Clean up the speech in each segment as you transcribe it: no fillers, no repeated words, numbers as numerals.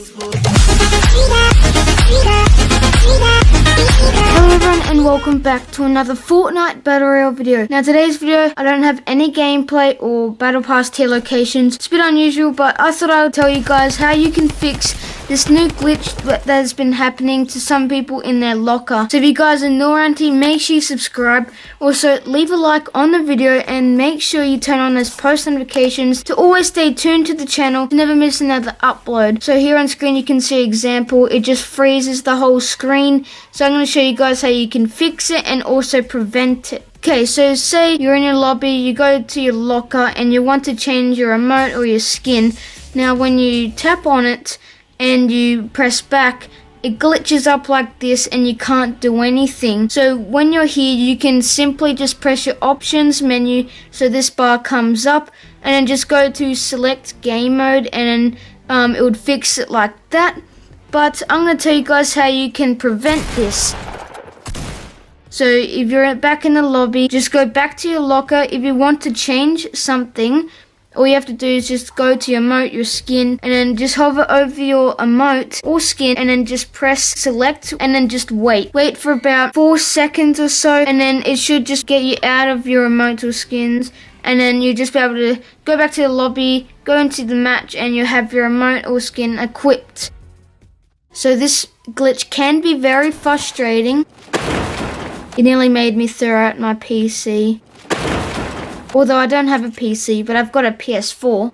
Hello everyone and welcome back to another Fortnite Battle Royale video. Now today's video, I don't have any gameplay or Battle Pass tier locations. It's a bit unusual, but I thought I would tell you guys how you can fix this new glitch that has been happening to some people in their locker. So if you guys are new around here, make sure you subscribe. Also, leave a like on the video and make sure you turn on those post notifications to always stay tuned to the channel to never miss another upload. So here on screen you can see an example. It just freezes the whole screen. So I'm going to show you guys how you can fix it and also prevent it. Okay, so say you're in your lobby, you go to your locker and you want to change your emote or your skin. Now when you tap on it and you press back, it glitches up like this and you can't do anything. So when you're here, you can simply just press your options menu, so this bar comes up, and then just go to select game mode, and then it would fix it like that. But I'm going to tell you guys how you can prevent this. So if you're back in the lobby, just go back to your locker. If you want to change something, all you have to do is just go to your emote, your skin, and then just hover over your emote or skin, and then just press select, and then just wait. Wait for about 4 seconds or so, and then it should just get you out of your emote or skins, and then you'll just be able to go back to the lobby, go into the match, and you'll have your emote or skin equipped. So this glitch can be very frustrating. It nearly made me throw out my PC. Although I don't have a PC, but I've got a PS4.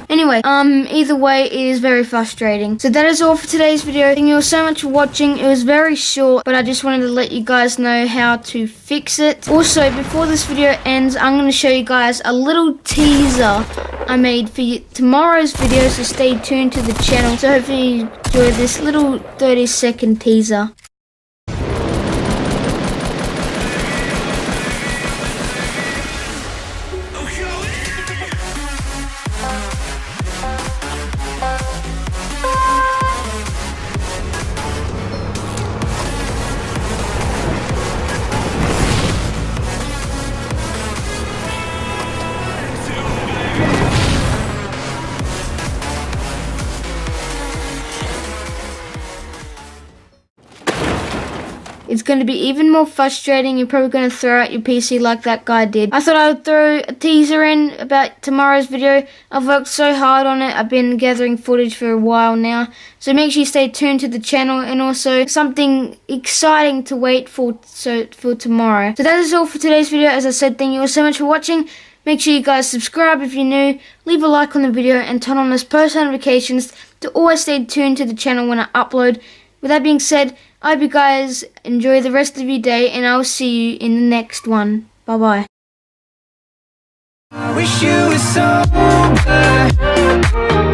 Anyway, either way, it is very frustrating. So that is all for today's video. Thank you all so much for watching. It was very short, but I just wanted to let you guys know how to fix it. Also, before this video ends, I'm going to show you guys a little teaser I made for tomorrow's video, so stay tuned to the channel. So hopefully you enjoy this little 30-second teaser. It's going to be even more frustrating. You're probably going to throw out your PC like that guy did. I thought I would throw a teaser in about tomorrow's video. I've worked so hard on it. I've been gathering footage for a while now. So make sure you stay tuned to the channel, and also something exciting to wait for tomorrow. So that is all for today's video. As I said, thank you all so much for watching. Make sure you guys subscribe if you're new, leave a like on the video, and turn on those post notifications to always stay tuned to the channel when I upload. With that being said, I hope you guys enjoy the rest of your day, and I'll see you in the next one. Bye bye. I wish you were sober.